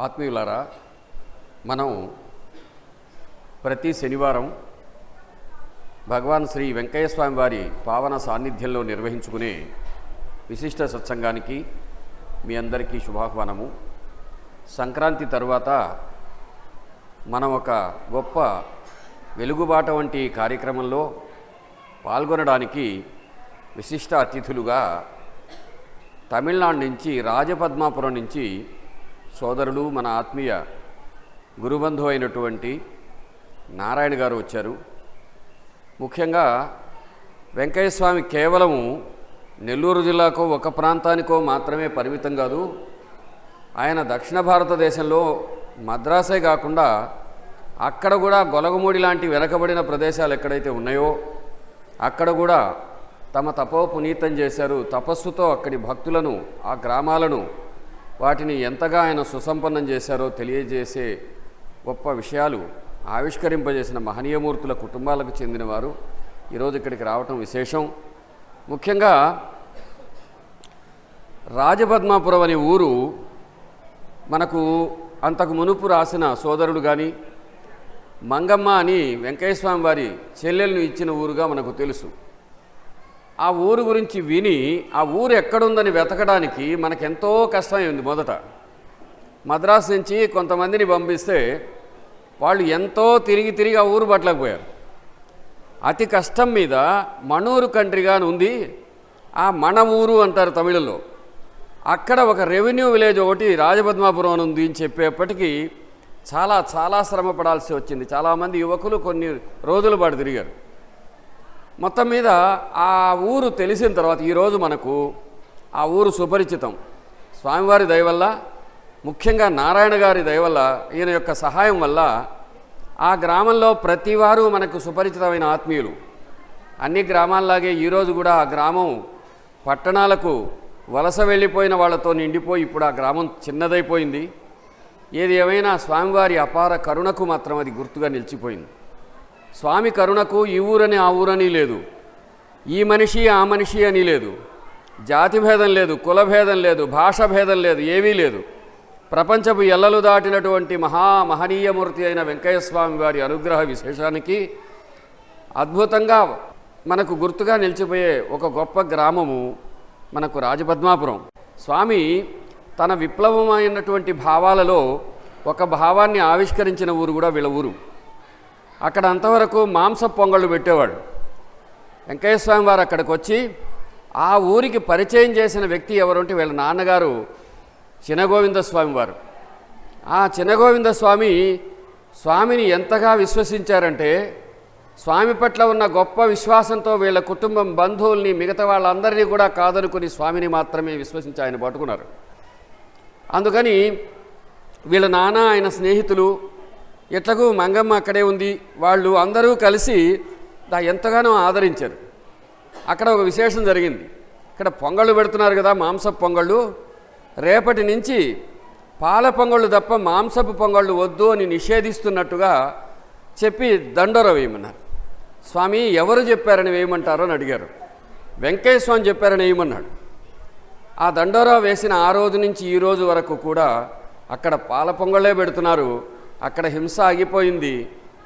ఆత్మీయులారా, మనం ప్రతి శనివారం భగవాన్ శ్రీ వెంకయ్య స్వామి వారి పావన సాన్నిధ్యంలో నిర్వహించుకునే విశిష్ట సత్సంగానికి మీ అందరికీ శుభాహ్వానము. సంక్రాంతి తరువాత మనం ఒక గొప్ప వెలుగుబాట వంటి కార్యక్రమంలో పాల్గొనడానికి విశిష్ట అతిథులుగా తమిళనాడు నుంచి రాజపద్మాపురం నుంచి సోదరుడు మన ఆత్మీయ గురుబంధువు అయినటువంటి నారాయణ గారు వచ్చారు. ముఖ్యంగా వెంకయ్య స్వామి కేవలము నెల్లూరు జిల్లాకో ఒక ప్రాంతానికో మాత్రమే పరిమితం కాదు. ఆయన దక్షిణ భారతదేశంలో మద్రాసే కాకుండా అక్కడ కూడా గొలగమూడి లాంటి వెనకబడిన ప్రదేశాలు ఎక్కడైతే ఉన్నాయో అక్కడ కూడా తమ తపో పునీతం చేశారు. తపస్సుతో అక్కడి భక్తులను, ఆ గ్రామాలను, వాటిని ఎంతగా ఆయన సుసంపన్నం చేశారో తెలియజేసే గొప్ప విషయాలు ఆవిష్కరింపజేసిన మహనీయమూర్తుల కుటుంబాలకు చెందినవారు ఈరోజు ఇక్కడికి రావటం విశేషం. ముఖ్యంగా రాజపద్మాపురం అనే ఊరు మనకు అంతకు మునుపు రాసిన సోదరుడు కానీ మంగమ్మ అని వెంకయ్య స్వామి వారి చెల్లెలను ఇచ్చిన ఊరుగా మనకు తెలుసు. ఆ ఊరు గురించి విని ఆ ఊరు ఎక్కడుందని వెతకడానికి మనకెంతో కష్టమైంది. మొదట మద్రాసు నుంచి కొంతమందిని పంపిస్తే వాళ్ళు ఎంతో తిరిగి ఆ ఊరు పట్టలేకపోయారు. అతి కష్టం మీద మణూరు కంట్రీగా ఉంది, ఆ మన ఊరు అంటారు తమిళంలో. అక్కడ ఒక రెవెన్యూ విలేజ్ ఒకటి రాజపద్మాపురం అని ఉంది అని చెప్పేప్పటికీ చాలా శ్రమ పడాల్సి వచ్చింది. చాలామంది యువకులు కొన్ని రోజుల పాటు తిరిగారు. మొత్తం మీద ఆ ఊరు తెలిసిన తర్వాత ఈరోజు మనకు ఆ ఊరు సుపరిచితం. స్వామివారి దయవల్ల, ముఖ్యంగా నారాయణ గారి దయవల్ల, ఈయన యొక్క సహాయం వల్ల ఆ గ్రామంలో ప్రతివారు మనకు సుపరిచితమైన ఆత్మీయులు. అన్ని గ్రామాల్లాగే ఈరోజు కూడా ఆ గ్రామం పట్టణాలకు వలస వెళ్ళిపోయిన వాళ్ళతో నిండిపోయి ఇప్పుడు ఆ గ్రామం చిన్నదైపోయింది. ఏది ఏమైనా స్వామివారి అపార కరుణకు మాత్రం అది గుర్తుగా నిలిచిపోయింది. స్వామి కరుణకు ఈ ఊరని ఆ ఊరని లేదు, ఈ మనిషి ఆ మనిషి అని లేదు, జాతి భేదం లేదు, కుల భేదం లేదు, భాష భేదం లేదు, ఏవీ లేదు. ప్రపంచపు ఎల్లలు దాటినటువంటి మహనీయమూర్తి అయిన వెంకయ్య స్వామి వారి అనుగ్రహ విశేషానికి అద్భుతంగా మనకు గుర్తుగా నిలిచిపోయే ఒక గొప్ప గ్రామము మనకు రాజపద్మాపురం. స్వామి తన విప్లవమైనటువంటి భావాలలో ఒక భావాన్ని ఆవిష్కరించిన ఊరు కూడా వీళ్ళ ఊరు. అక్కడ అంతవరకు మాంస పొంగళ్ళు పెట్టేవాడు. వెంకయ్య స్వామి వారు అక్కడికి వచ్చి ఆ ఊరికి పరిచయం చేసిన వ్యక్తి ఎవరంటే వీళ్ళ నాన్నగారు చినగోవింద స్వామి వారు. ఆ చినగోవింద స్వామిని ఎంతగా విశ్వసించారంటే స్వామి పట్ల ఉన్న గొప్ప విశ్వాసంతో వీళ్ళ కుటుంబం, బంధువుల్ని, మిగతా వాళ్ళందరినీ కూడా కాదనుకుని స్వామిని మాత్రమే విశ్వసించి ఆయన పట్టుకున్నారు. అందుకని వీళ్ళ నాన్న, ఆయన స్నేహితులు, ఎట్లాగూ మంగమ్మ అక్కడే ఉంది, వాళ్ళు అందరూ కలిసి ఎంతగానో ఆదరించారు. అక్కడ ఒక విశేషం జరిగింది. ఇక్కడ పొంగళ్ళు పెడుతున్నారు కదా, మాంసపు పొంగళ్ళు. రేపటి నుంచి పాల పొంగళ్ళు తప్ప మాంసపు పొంగళ్ళు వద్దు అని నిషేధిస్తున్నట్టుగా చెప్పి దండోర వేయమన్నారు. స్వామి ఎవరు చెప్పారని వేయమంటారో అని అడిగారు. వెంకయ్య స్వామి చెప్పారని వేయమన్నాడు. ఆ దండోరా వేసిన ఆ రోజు నుంచి ఈ రోజు వరకు కూడా అక్కడ పాల పొంగళ్ళే పెడుతున్నారు. అక్కడ హింస ఆగిపోయింది,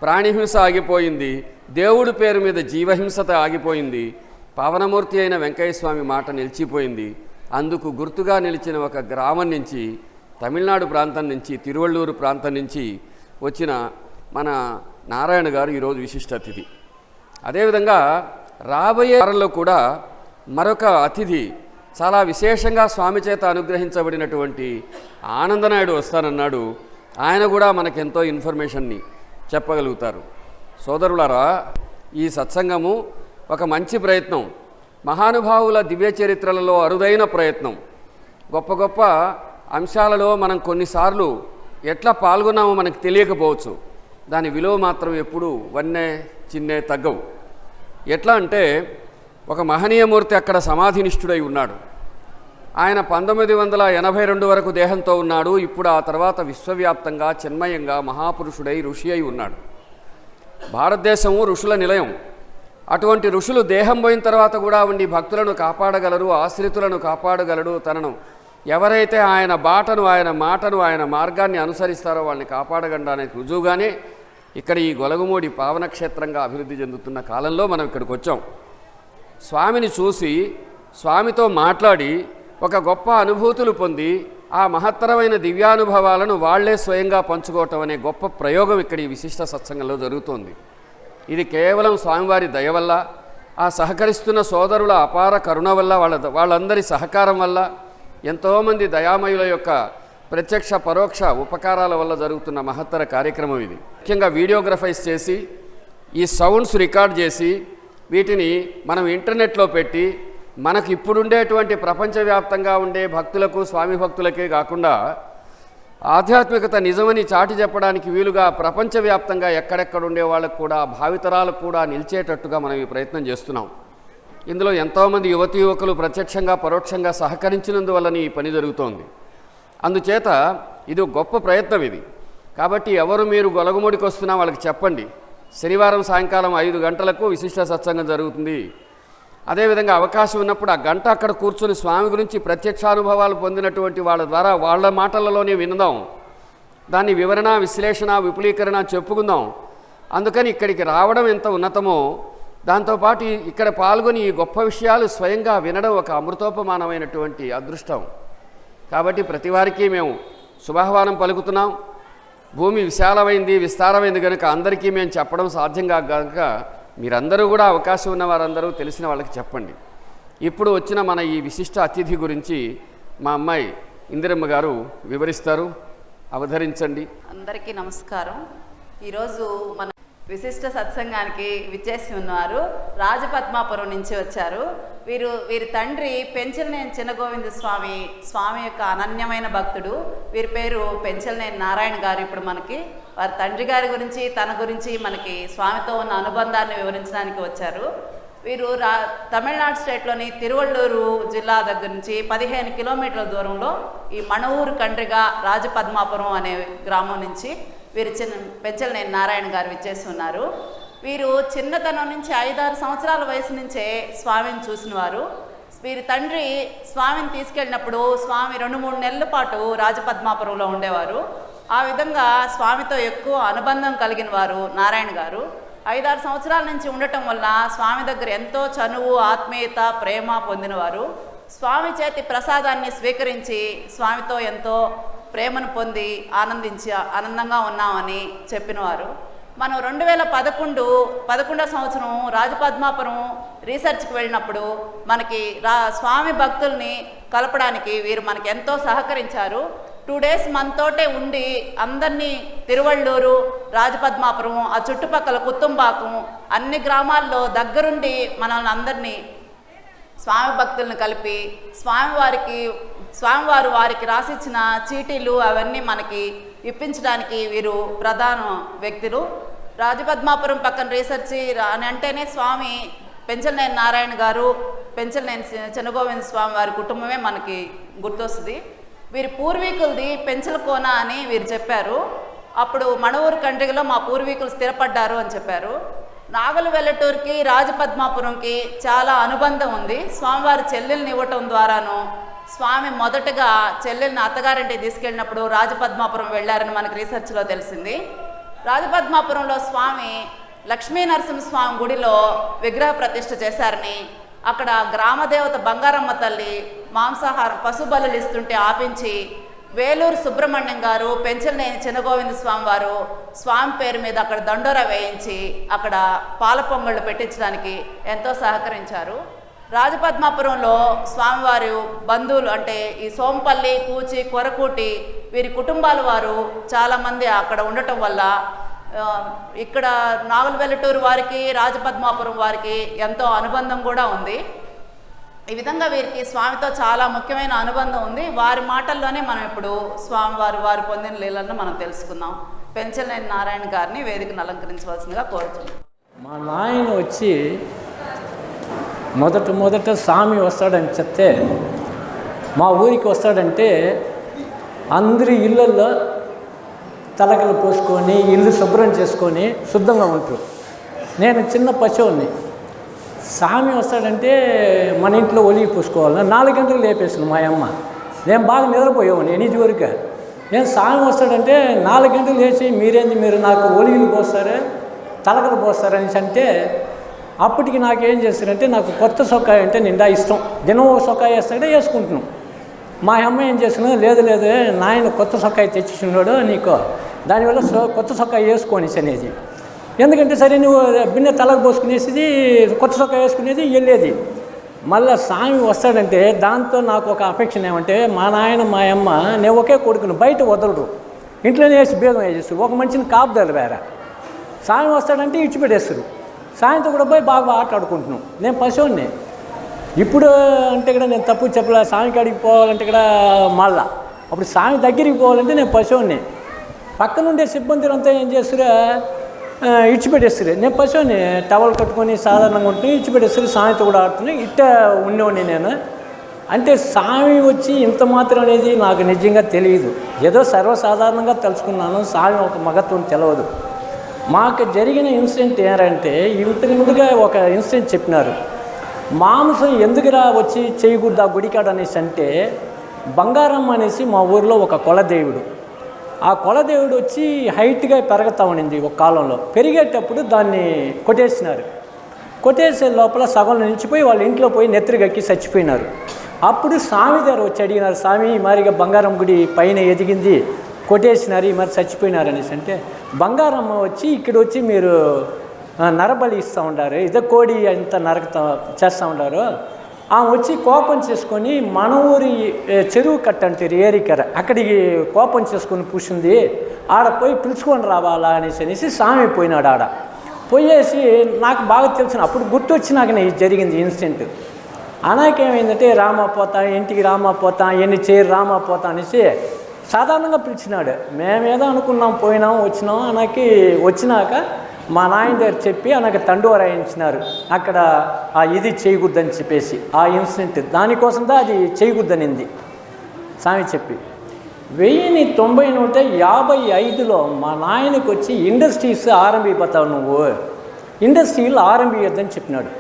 ప్రాణిహింస ఆగిపోయింది, దేవుడి పేరు మీద జీవహింసత ఆగిపోయింది. పావనమూర్తి అయిన వెంకయ్య స్వామి మాట నిలిచిపోయింది. అందుకు గుర్తుగా నిలిచిన ఒక గ్రామం నుంచి, తమిళనాడు ప్రాంతం నుంచి, తిరువళ్ళూరు ప్రాంతం నుంచి వచ్చిన మన నారాయణ గారు ఈరోజు విశిష్ట అతిథి. అదేవిధంగా రాబోయే వారంలో కూడా మరొక అతిథి చాలా విశేషంగా స్వామి చేత అనుగ్రహించబడినటువంటి ఆనందనాయుడు వస్తానన్నాడు. ఆయన కూడా మనకెంతో ఇన్ఫర్మేషన్ని చెప్పగలుగుతారు. సోదరులారా, ఈ సత్సంగము ఒక మంచి ప్రయత్నం, మహానుభావుల దివ్య చరిత్రలలో అరుదైన ప్రయత్నం. గొప్ప గొప్ప అంశాలలో మనం కొన్నిసార్లు ఎట్లా పాల్గొన్నామో మనకు తెలియకపోవచ్చు. దాని విలువ మాత్రం ఎప్పుడూ వన్నే చిన్నే తగ్గవు. ఎట్లా అంటే ఒక మహనీయమూర్తి అక్కడ సమాధినిష్ఠుడై ఉన్నాడు. ఆయన 1982 వరకు దేహంతో ఉన్నాడు. ఇప్పుడు ఆ తర్వాత విశ్వవ్యాప్తంగా చిన్మయంగా మహాపురుషుడై ఋషి అయి ఉన్నాడు. భారతదేశము ఋషుల నిలయం. అటువంటి ఋషులు దేహం పోయిన తర్వాత కూడా ఉండి భక్తులను కాపాడగలరు, ఆశ్రితులను కాపాడగలడు, తనను ఎవరైతే ఆయన బాటను, ఆయన మాటను, ఆయన మార్గాన్ని అనుసరిస్తారో వాళ్ళని కాపాడగలడానికి రుజువుగానే ఇక్కడ ఈ గొలగమూడి పావనక్షేత్రంగా అభివృద్ధి చెందుతున్న కాలంలో మనం ఇక్కడికి వచ్చాం. స్వామిని చూసి, స్వామితో మాట్లాడి, ఒక గొప్ప అనుభూతులు పొంది, ఆ మహత్తరమైన దివ్యానుభవాలను వాళ్లే స్వయంగా పంచుకోవటం అనే గొప్ప ప్రయోగం ఇక్కడ ఈ విశిష్ట సత్సంగంలో జరుగుతోంది. ఇది కేవలం స్వామివారి దయ వల్ల, ఆ సహకరిస్తున్న సోదరుల అపార కరుణ వల్ల, వాళ్ళందరి సహకారం వల్ల, ఎంతోమంది దయామయుల యొక్క ప్రత్యక్ష పరోక్ష ఉపకారాల వల్ల జరుగుతున్న మహత్తర కార్యక్రమం ఇది. ముఖ్యంగా వీడియోగ్రఫైజ్ చేసి, ఈ సౌండ్స్ రికార్డ్ చేసి, వీటిని మనం ఇంటర్నెట్లో పెట్టి, మనకు ఇప్పుడుండేటువంటి ప్రపంచవ్యాప్తంగా ఉండే భక్తులకు, స్వామి భక్తులకే కాకుండా ఆధ్యాత్మికత నిజమని చాటి చెప్పడానికి వీలుగా ప్రపంచవ్యాప్తంగా ఎక్కడెక్కడ ఉండే వాళ్ళకు కూడా, భావితరాలకు కూడా నిలిచేటట్టుగా మనం ఈ ప్రయత్నం చేస్తున్నాం. ఇందులో ఎంతోమంది యువతీ యువకులు ప్రత్యక్షంగా పరోక్షంగా సహకరించినందువల్ల ఈ పని జరుగుతోంది. అందుచేత ఇది గొప్ప ప్రయత్నం ఇది. కాబట్టి ఎవరు మీరు గొలగమూడికి వస్తున్నా వాళ్ళకి చెప్పండి, శనివారం సాయంకాలం 5 గంటలకు విశిష్ట సత్సంగం జరుగుతుంది. అదేవిధంగా అవకాశం ఉన్నప్పుడు ఆ గంట అక్కడ కూర్చొని స్వామి గురించి ప్రత్యక్షానుభవాలు పొందినటువంటి వాళ్ళ ద్వారా వాళ్ళ మాటలలోనే వినదాం, దాన్ని వివరణ, విశ్లేషణ, విపులీకరణ చెప్పుకుందాం. అందుకని ఇక్కడికి రావడం ఎంత ఉన్నతమో, దాంతోపాటు ఇక్కడ పాల్గొని ఈ గొప్ప విషయాలు స్వయంగా వినడం ఒక అమృతోపమానమైనటువంటి అదృష్టం. కాబట్టి ప్రతి వారికి మేము శుభాహ్వానం పలుకుతున్నాం. భూమి విశాలమైంది, విస్తారమైంది కనుక అందరికీ మేము చెప్పడం సాధ్యంగా కనుక మీరందరూ కూడా అవకాశం ఉన్న వారందరూ తెలిసిన వాళ్ళకి చెప్పండి. ఇప్పుడు వచ్చిన మన ఈ విశిష్ట అతిథి గురించి మా అమ్మాయి ఇందిరమ్మ గారు వివరిస్తారు. అవధరించండి. అందరికీ నమస్కారం. ఈరోజు మన విశిష్ట సత్సంగానికి విచ్చేసి ఉన్నారు. రాజపద్మాపురం నుంచి వచ్చారు. వీరి తండ్రి పెంచలనేని చిన్నగోవింద స్వామి యొక్క అనన్యమైన భక్తుడు. వీరి పేరు పెంచలనేని నారాయణ గారు. ఇప్పుడు మనకి వారి తండ్రి గారి గురించి, తన గురించి మనకి స్వామితో ఉన్న అనుబంధాన్ని వివరించడానికి వచ్చారు. వీరు తమిళనాడు స్టేట్లోని తిరువళ్ళూరు జిల్లా దగ్గర నుంచి 15 కిలోమీటర్ల దూరంలో ఈ మణవూరు కండ్రిగా రాజపద్మాపురం అనే గ్రామం నుంచి వీరు పెంచలనేని నారాయణ గారు విచ్చేసి ఉన్నారు. వీరు చిన్నతనం నుంచి 5-6 సంవత్సరాల వయసు నుంచే స్వామిని చూసినవారు. వీరి తండ్రి స్వామిని తీసుకెళ్ళినప్పుడు స్వామి 2-3 నెలల పాటు రాజపద్మాపురంలో ఉండేవారు. ఆ విధంగా స్వామితో ఎక్కువ అనుబంధం కలిగిన వారు నారాయణ గారు. 5-6 సంవత్సరాల నుంచి ఉండటం వల్ల స్వామి దగ్గర ఎంతో చనువు, ఆత్మీయత, ప్రేమ పొందినవారు. స్వామి చేతి ప్రసాదాన్ని స్వీకరించి స్వామితో ఎంతో ప్రేమను పొంది ఆనందంగా ఉన్నామని చెప్పినవారు. మనం 2011వ సంవత్సరం రాజపద్మాపురం రీసెర్చ్కి వెళ్ళినప్పుడు మనకి స్వామి భక్తుల్ని కలపడానికి వీరు మనకి ఎంతో సహకరించారు. 2 days మనతోటే ఉండి అందరినీ తిరువళ్ళూరు, రాజపద్మాపురం, ఆ చుట్టుపక్కల కుత్తుంబాకం అన్ని గ్రామాల్లో దగ్గరుండి మనల్ని అందరినీ స్వామి భక్తులను కలిపి స్వామివారు వారికి రాసిచ్చిన చీటీలు అవన్నీ మనకి ఇప్పించడానికి వీరు ప్రధాన వ్యక్తులు. రాజపద్మాపురం పక్కన రీసెర్చ్ అని అంటేనే స్వామి పెంచలనేని నారాయణ గారు, పెంచలనేని చిన్నగోవింద స్వామి వారి కుటుంబమే మనకి గుర్తొస్తుంది. వీరి పూర్వీకులది పెంచలకోన అని వీరు చెప్పారు. అప్పుడు మణవూరు కండ్రిగలో మా పూర్వీకులు స్థిరపడ్డారు అని చెప్పారు. నాగల వెల్లటూరుకి రాజపద్మాపురంకి చాలా అనుబంధం ఉంది. స్వామివారి చెల్లెల్ని ఇవ్వటం ద్వారాను స్వామి మొదటగా చెల్లెల్ని అత్తగారింటికి తీసుకెళ్ళినప్పుడు రాజపద్మాపురం వెళ్ళారని మనకు రీసెర్చ్లో తెలిసింది. రాజపద్మాపురంలో స్వామి లక్ష్మీ నరసింహస్వామి గుడిలో విగ్రహ ప్రతిష్ఠ చేశారని, అక్కడ గ్రామదేవత బంగారమ్మ తల్లి మాంసాహారం పశుబలులు ఇస్తుంటే ఆపించి వేలూరు సుబ్రహ్మణ్యం గారు, పెంచలనేని చిన్నగోవింద స్వామి వారు స్వామి పేరు మీద అక్కడ దండోర వేయించి అక్కడ పాల పొంగళ్ళు పెట్టించడానికి ఎంతో సహకరించారు. రాజపద్మాపురంలో స్వామివారు బంధువులు అంటే ఈ సోంపల్లి, కూచి, కొరకూటి వీరి కుటుంబాల వారు చాలామంది అక్కడ ఉండటం వల్ల ఇక్కడ నాగల వెల్లటూరు వారికి, రాజపద్మాపురం వారికి ఎంతో అనుబంధం కూడా ఉంది. ఈ విధంగా వీరికి స్వామితో చాలా ముఖ్యమైన అనుబంధం ఉంది. వారి మాటల్లోనే మనం ఇప్పుడు వారు పొందిన లీలను మనం తెలుసుకుందాం. పెంచలనేని నారాయణ గారిని వేదికను అలంకరించవలసిందిగా కోరుతున్నాం. మా నాయన వచ్చి మొదట స్వామి వస్తాడని చెప్తే, మా ఊరికి వస్తాడంటే అందరి ఇళ్ళల్లో తలకలు పోసుకొని ఇల్లు శుభ్రం చేసుకొని శుద్ధంగా ఉంటారు. నేను చిన్న పశువుని, స్వామి వస్తాడంటే మన ఇంట్లో ఒలిగి పూసుకోవాలి. 4 గంటలు లేపేసాను మా అమ్మ. నేను బాగా నిద్రపోయేవాడిని 8 వరకు. నేను స్వామి వస్తాడంటే 4 గంటలు లేచి మీరు నాకు ఒలిగిలు పోస్తారే తలకలు పోస్తారనేసి అంటే అప్పటికి నాకేం చేస్తారంటే నాకు కొత్త సొక్కాయ అంటే నిండా ఇష్టం. దినం ఒక సొక్కాయ వేస్తాడే వేసుకుంటున్నాం. మా అమ్మ ఏం చేస్తున్నా లేదు నాయన కొత్త సొక్కాయ తెచ్చిస్తున్నాడు నీకు, దానివల్ల కొత్త సొక్కాయ వేసుకొనేసి అనేది. ఎందుకంటే సరే నువ్వు బిన్నె తలకు పోసుకునేసి కొత్త చొక్కా వేసుకునేది వెళ్ళేది. మళ్ళీ స్వామి వస్తాడంటే దాంతో నాకు ఒక అఫెక్షన్ ఏమంటే మా నాయన మా అమ్మ నేను ఒకే కొడుకును బయట వదలరు, ఇంట్లోనే వేసి బేగం వేసేస్తారు. ఒక మనిషిని కాపుదలు వేరే. స్వామి వస్తాడంటే ఇచ్చిపెట్టేస్తారు. సాయంత్రం కూడా పోయి బాగా ఆటలాడుకుంటున్నాం. నేను పశువుని ఇప్పుడు అంటే కూడా నేను తప్పు చెప్పలే. స్వామి కాడికి పోవాలంటే కూడా మళ్ళా అప్పుడు స్వామి దగ్గరికి పోవాలంటే నేను పశువుని. పక్కనుండే సిబ్బందులంతా ఏం చేస్తారో ఇచ్చిపెట్టేస్తారు. నేను పశువుని టవల్ కట్టుకొని సాధారణంగా ఉంటున్నాయి ఇచ్చిపెట్టేస్తారు. స్వామితో కూడా ఆడుతున్నాయి ఇట్ట ఉండేవాడిని నేను. అంటే స్వామి వచ్చి ఇంత మాత్రం అనేది నాకు నిజంగా తెలియదు. ఏదో సర్వసాధారణంగా తెలుసుకున్నాను. స్వామి ఒక మగత్వం తెలియదు. మాకు జరిగిన ఇన్సిడెంట్ ఏంటంటే ఇంతకు ముందుగా ఒక ఇన్సిడెంట్ చెప్పినారు. మాంసం ఎందుకురా వచ్చి చేయకూడదు ఆ గుడికాడ అనేసి అంటే బంగారం అనేసి మా ఊరిలో ఒక కులదేవుడు. ఆ కులదేవుడు వచ్చి హైట్గా పెరుగుతూ ఉండింది ఒక కాలంలో. పెరిగేటప్పుడు దాన్ని కొట్టేసినారు. కొట్టేసే లోపల సగం నిలిచిపోయి వాళ్ళ ఇంట్లో పోయి నెత్తిగక్కి చచ్చిపోయినారు. అప్పుడు స్వామి దగ్గర వచ్చి అడిగినారు, స్వామి మారిగా బంగారం గుడి పైన ఎదిగింది కొట్టేసినారు మరి చచ్చిపోయినారు అనేసి అంటే బంగారమ్మ వచ్చి ఇక్కడ వచ్చి మీరు నరబలి ఇస్తూ ఉంటారు, ఇదే కోడి అంత నరకతా చేస్తూ ఉంటారు. ఆమె వచ్చి కోపం చేసుకొని మన ఊరి చెరువు కట్ట అంటారు ఏరికర అక్కడికి కోపం చేసుకొని కూర్చుంది. ఆడ పోయి పిలుచుకొని రావాలా అనేసి స్వామి పోయినాడు. ఆడ పోయేసి నాకు బాగా తెలిసిన అప్పుడు గుర్తొచ్చి నాకు జరిగింది ఇన్సిడెంట్. అనాకేమైందంటే రామా పోతా ఇంటికి రామా పోతా ఎన్ని చేరు రామా పోతా అనేసి సాధారణంగా పిలిచినాడు. మేమేదో అనుకున్నాం పోయినాం వచ్చినాం. అనాకి వచ్చినాక మా నాయన దగ్గర చెప్పి నాకు తండ్రి రాయించినారు. అక్కడ ఇది చేయకూడదని చెప్పేసి ఆ ఇన్సిడెంట్ దానికోసం అది చేయకూడదనింది స్వామి చెప్పి. 1955లో మా నాయనకి వచ్చి ఇండస్ట్రీస్ ఆరంభిపోతావు నువ్వు, ఇండస్ట్రీలు ఆరంభియొద్దని చెప్పినాడు.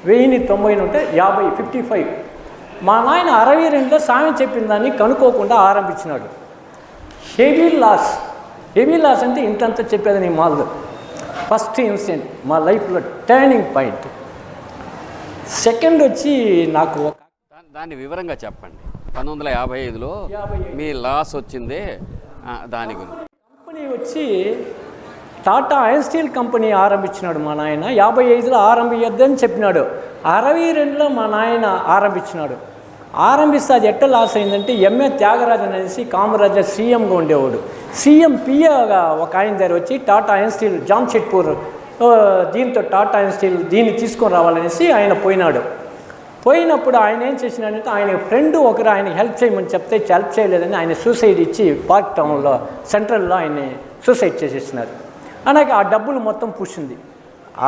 1955 మా నాయన 62లో స్వామి చెప్పిన దాన్ని కనుక్కోకుండా ఆరంభించినాడు. హెవీ లాస్ అంటే ఇంతంతా చెప్పేది నీ మాల్లో ఫస్ట్ ఇన్సిడెంట్ మా లైఫ్లో టర్నింగ్ పాయింట్. సెకండ్ వచ్చి నాకు దాన్ని వివరంగా చెప్పండి. 1955లో మీ లాస్ వచ్చిందే దాని గురించి. కంపెనీ వచ్చి టాటా ఐరన్ స్టీల్ కంపెనీ ఆరంభించినాడు మా నాయన. 55లో ఆరంభియొద్దని చెప్పినాడు. 62లో మా నాయన ఆరంభించినాడు. ఆరంభిస్తే అది ఎట్ట లాస్ అయిందంటే ఎంఏ త్యాగరాజన్ అనేసి కామరాజర్ సీఎంగా ఉండేవాడు. సీఎం పిఏగా ఒక ఆయన దగ్గర వచ్చి టాటా ఐరన్ స్టీల్ జామ్షెడ్పూర్ దీంతో టాటా ఐరన్ స్టీల్ దీన్ని తీసుకొని రావాలనేసి ఆయన పోయినాడు. పోయినప్పుడు ఆయన ఏం చేసినాడంటే ఆయన ఫ్రెండ్ ఒకరు ఆయన హెల్ప్ చేయమని చెప్తే హెల్ప్ చేయలేదని ఆయన సూసైడ్ ఇచ్చి పార్క్ టౌన్లో సెంట్రల్లో ఆయన్ని సూసైడ్ చేసేసినారు. అలాగే ఆ డబ్బులు మొత్తం పూసింది.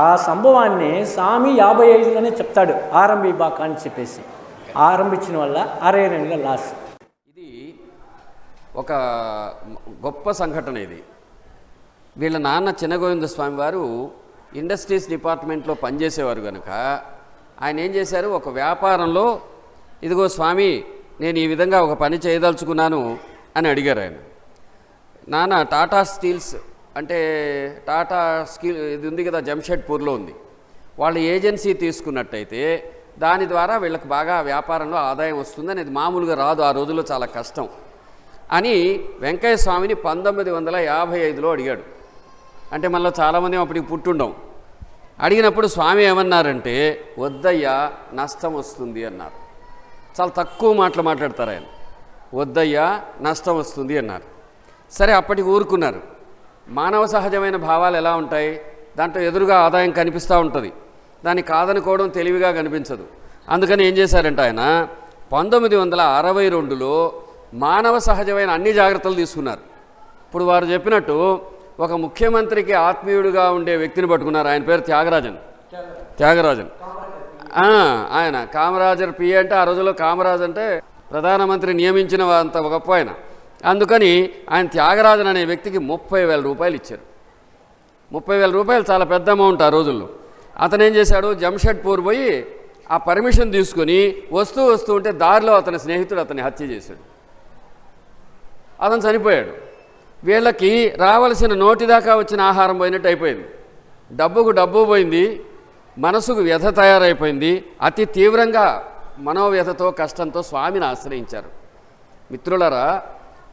ఆ సంభవాన్ని స్వామి 55లోనే చెప్తాడు ఆరంభిబాక అని చెప్పేసి. ఆరంభించిన వల్ల 62లో లాస్. ఇది ఒక గొప్ప సంఘటన. ఇది వీళ్ళ నాన్న చిన్నగోవింద స్వామి వారు ఇండస్ట్రీస్ డిపార్ట్మెంట్లో పనిచేసేవారు కనుక ఆయన ఏం చేశారు, ఒక వ్యాపారంలో ఇదిగో స్వామి నేను ఈ విధంగా ఒక పని చేయదలుచుకున్నాను అని అడిగారు ఆయన. నాన్న టాటా స్టీల్స్ అంటే టాటా స్టీల్ ఇది ఉంది కదా జంషెడ్పూర్లో ఉంది, వాళ్ళ ఏజెన్సీ తీసుకున్నట్టయితే దాని ద్వారా వీళ్ళకి బాగా వ్యాపారంలో ఆదాయం వస్తుంది అనేది మామూలుగా రాదు, ఆ రోజుల్లో చాలా కష్టం అని వెంకయ్య స్వామిని 1955లో అడిగాడు. అంటే మళ్ళీ చాలామంది అప్పటికి పుట్టుండం. అడిగినప్పుడు స్వామి ఏమన్నారంటే వద్దయ్యా నష్టం వస్తుంది అన్నారు. చాలా తక్కువ మాటలు మాట్లాడతారు ఆయన. వద్దయ్యా నష్టం వస్తుంది అన్నారు. సరే అప్పటికి ఊరుకున్నారు. మానవ సహజమైన భావాలు ఎలా ఉంటాయి, దాంట్లో ఎదురుగా ఆదాయం కనిపిస్తూ ఉంటుంది, దాన్ని కాదనుకోవడం తెలివిగా కనిపించదు. అందుకని ఏం చేశారంటే ఆయన 1962లో మానవ సహజమైన అన్ని జాగ్రత్తలు తీసుకున్నారు. ఇప్పుడు వారు చెప్పినట్టు ఒక ముఖ్యమంత్రికి ఆత్మీయుడిగా ఉండే వ్యక్తిని పట్టుకున్నారు. ఆయన పేరు త్యాగరాజన్. ఆయన కామరాజర్ పిఏ అంటే ఆ రోజుల్లో కామరాజ్ అంటే ప్రధానమంత్రి నియమించిన అంత గొప్ప ఆయన. అందుకని ఆయన త్యాగరాజన్ అనే వ్యక్తికి 30,000 రూపాయలు ఇచ్చారు. 30,000 రూపాయలు చాలా పెద్ద అమౌంట్ ఆ రోజుల్లో. అతను ఏం చేశాడు, జంషెడ్పూర్ పోయి ఆ పర్మిషన్ తీసుకొని వస్తూ ఉంటే దారిలో అతని స్నేహితుడు అతన్ని హత్య చేశాడు. అతను చనిపోయాడు. వీళ్ళకి రావలసిన నోటి దాకా వచ్చిన ఆహారం పోయినట్టు అయిపోయింది. డబ్బుకు డబ్బు పోయింది, మనసుకు వ్యధ తయారైపోయింది. అతి తీవ్రంగా మనోవ్యధతో కష్టంతో స్వామిని ఆశ్రయించారు. మిత్రులారా,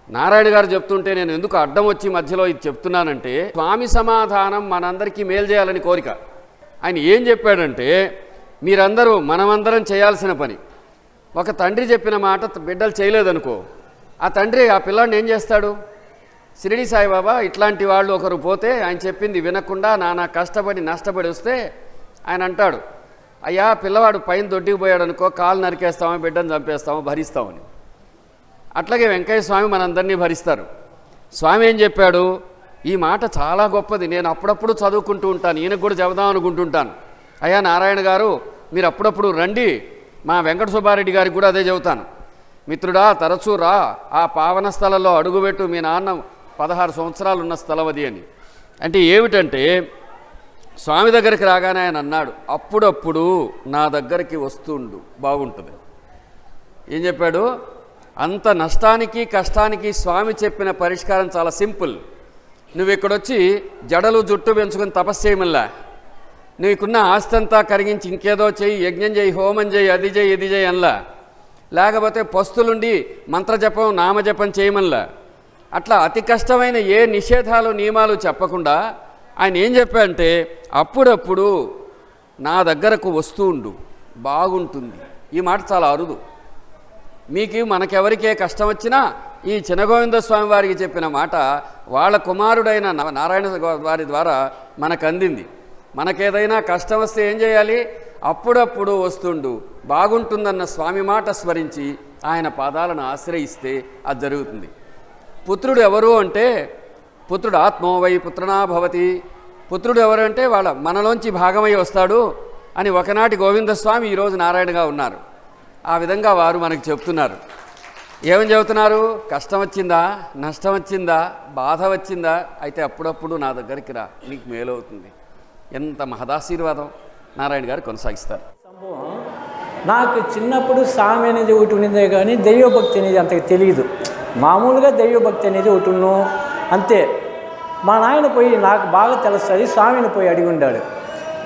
నారాయణ గారు చెప్తుంటే నేను ఎందుకు అడ్డం వచ్చి మధ్యలో ఇది చెప్తున్నానంటే, స్వామి సమాధానం మనందరికీ మేలు చేయాలని కోరిక. ఆయన ఏం చెప్పాడంటే, మీరందరూ మనమందరం చేయాల్సిన పని. ఒక తండ్రి చెప్పిన మాట బిడ్డలు చేయలేదనుకో, ఆ తండ్రి ఆ పిల్లాడిని ఏం చేస్తాడు? షిరిడి సాయిబాబా ఇట్లాంటి వాళ్ళు ఒకరు పోతే ఆయన చెప్పింది వినకుండా నానా కష్టపడి నష్టపడి వస్తే ఆయన అంటాడు, అయ్యా పిల్లవాడు పైన దొడ్డికి పోయాడు అనుకో, కాలు నరికేస్తామో బిడ్డను చంపేస్తామో భరిస్తామని. అట్లాగే వెంకయ్య స్వామి మనందరినీ భరిస్తారు. స్వామి ఏం చెప్పాడు? ఈ మాట చాలా గొప్పది, నేను అప్పుడప్పుడు చదువుకుంటూ ఉంటాను, ఈయనకు కూడా చెబుదాం అనుకుంటుంటాను. అయ్యా నారాయణ గారు, మీరు అప్పుడప్పుడు రండి, మా వెంకట సుబ్బారెడ్డి గారికి కూడా అదే చెబుతాను. మిత్రుడా, తరచూ రా, ఆ పావన స్థలంలో అడుగుపెట్టు, మీ నాన్న 16 సంవత్సరాలు ఉన్న స్థలం అది అని. అంటే ఏమిటంటే, స్వామి దగ్గరికి రాగానే ఆయన అన్నాడు, అప్పుడప్పుడు నా దగ్గరికి వస్తుండు, బాగుంటుంది. ఏం చెప్పాడు? అంత నష్టానికి కష్టానికి స్వామి చెప్పిన పరిష్కారం చాలా సింపుల్. నువ్వు ఇక్కడొచ్చి జడలు జుట్టు పెంచుకొని తపస్సు చేయమల్లా, నీకున్న ఆస్తి అంతా కరిగించి ఇంకేదో చెయ్యి, యజ్ఞం చేయి, హోమం చేయి, అది చేయి ఇది చేయి అనలా, లేకపోతే పస్తులుండి మంత్రజపం నామజపం చేయమల్లా. అట్లా అతి కష్టమైన ఏ నిషేధాలు నియమాలు చెప్పకుండా ఆయన ఏం చెప్పాడంటే, అప్పుడప్పుడు నా దగ్గరకు వస్తూ ఉండు, బాగుంటుంది. ఈ మాట చాలా అరుదు. మీకు మనకెవరికే కష్టం వచ్చినా ఈ చినగోవింద స్వామి వారికి చెప్పిన మాట వాళ్ళ కుమారుడైన నారాయణ వారి ద్వారా మనకు అందింది. మనకేదైనా కష్టం వస్తే ఏం చేయాలి? అప్పుడప్పుడు వస్తుండు, బాగుంటుందన్న స్వామి మాట స్మరించి ఆయన పాదాలను ఆశ్రయిస్తే అది జరుగుతుంది. పుత్రుడు ఎవరు అంటే, పుత్రుడు ఆత్మో వై పుత్రనా భవతి. పుత్రుడు ఎవరు అంటే వాళ్ళ మనలోంచి భాగమై వస్తాడు అని ఒకనాటి గోవిందస్వామి ఈరోజు నారాయణగా ఉన్నారు. ఆ విధంగా వారు మనకు చెప్తున్నారు. ఏమని చెబుతున్నారు? కష్టం వచ్చిందా, నష్టం వచ్చిందా, బాధ వచ్చిందా, అయితే అప్పుడప్పుడు నా దగ్గరికి రా, నీకు మేలవుతుంది. ఎంత మహదాశీర్వాదం నారాయణ గారు కొనసాగిస్తారు. సంభవం నాకు చిన్నప్పుడు స్వామి అనేది ఒకటి ఉన్నదే కానీ దైవభక్తి అనేది అంతకు తెలియదు. మామూలుగా దైవభక్తి అనేది ఒకటి ఉన్ను అంతే. మా నాయన పోయి నాకు బాగా తెలుస్తుంది, స్వామిని పోయి అడిగి ఉన్నాడు,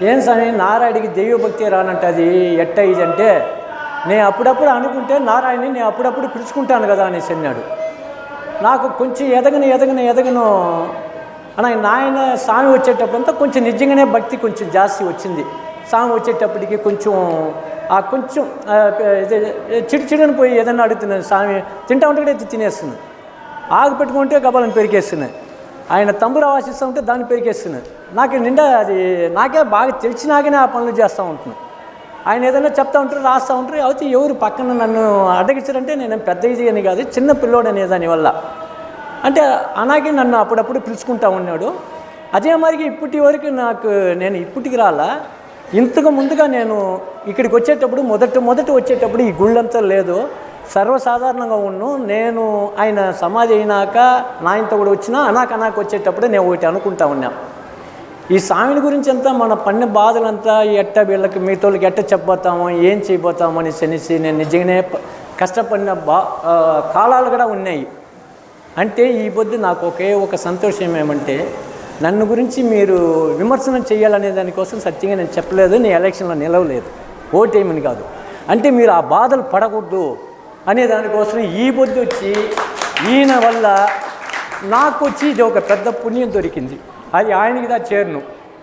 ఏం స్వామి నారాయణకి దైవభక్తి రానంటది ఎట్ట ఇది అంటే, నేను అప్పుడప్పుడు అనుకుంటే నారాయణని నేను అప్పుడప్పుడు పిలుచుకుంటాను కదా అనేసి అన్నాడు. నాకు కొంచెం ఎదగను అని నాయన స్వామి వచ్చేటప్పుడంతా కొంచెం నిజంగానే భక్తి కొంచెం జాస్తి వచ్చింది. స్వామి వచ్చేటప్పటికి కొంచెం చిడిచిడని పోయి ఏదన్నా అడుగుతున్నాను, స్వామి తింటా ఉంటే కూడా తినేస్తున్నాను, ఆగు పెట్టుకుంటే గబాలను పెరికేస్తున్నాయి, ఆయన తంబుర ఆశిస్తూ ఉంటే దాన్ని పెరికేస్తున్నాను. నాకు నిండా అది నాకే బాగా తెలిసినాకనే ఆ పనులు చేస్తూ ఉంటున్నాను. ఆయన ఏదైనా చెప్తా ఉంటారు, రాస్తూ ఉంటారు. అయితే ఎవరు పక్కన నన్ను అడ్డగించారంటే నేను పెద్ద ఇది అని కాదు, చిన్న పిల్లోడు అనే దానివల్ల అంటే అలాగే నన్ను అప్పుడప్పుడు పిలుచుకుంటా ఉన్నాడు. అదే మరి ఇప్పటి వరకు నేను ఇప్పటికి రాలా, ఇంతకు ముందుగా నేను ఇక్కడికి వచ్చేటప్పుడు మొదట వచ్చేటప్పుడు ఈ గుళ్ళంతా లేదు, సర్వసాధారణంగా ఉన్ను. నేను ఆయన సమాధి అయినాక నాయనతో కూడా వచ్చినా అనాక వచ్చేటప్పుడు నేను ఒకటి అనుకుంటా ఉన్నా, ఈ స్వామిని గురించి అంతా మన పన్ను బాధలంతా ఎట్ట వీళ్ళకి మీతోళ్ళకి ఎట్ట చెప్పబోతామో ఏం చేయబోతామో అనేసి నేను నిజంగానే కష్టపడిన కాలాలు కూడా ఉన్నాయి. అంటే ఈ పొద్దు నాకు ఒకే ఒక సంతోషం ఏమంటే, నన్ను గురించి మీరు విమర్శనం చేయాలనే దానికోసం సత్యంగా నేను చెప్పలేదు, నేను ఎలక్షన్లో నిలవలేదు, ఓటేమని కాదు. అంటే మీరు ఆ బాధలు పడకూడదు అనే దానికోసం ఈ పొద్దు వచ్చి ఈయన వల్ల నాకు వచ్చి ఇది ఒక పెద్ద పుణ్యం దొరికింది. అది ఆయనకి దా చేరును.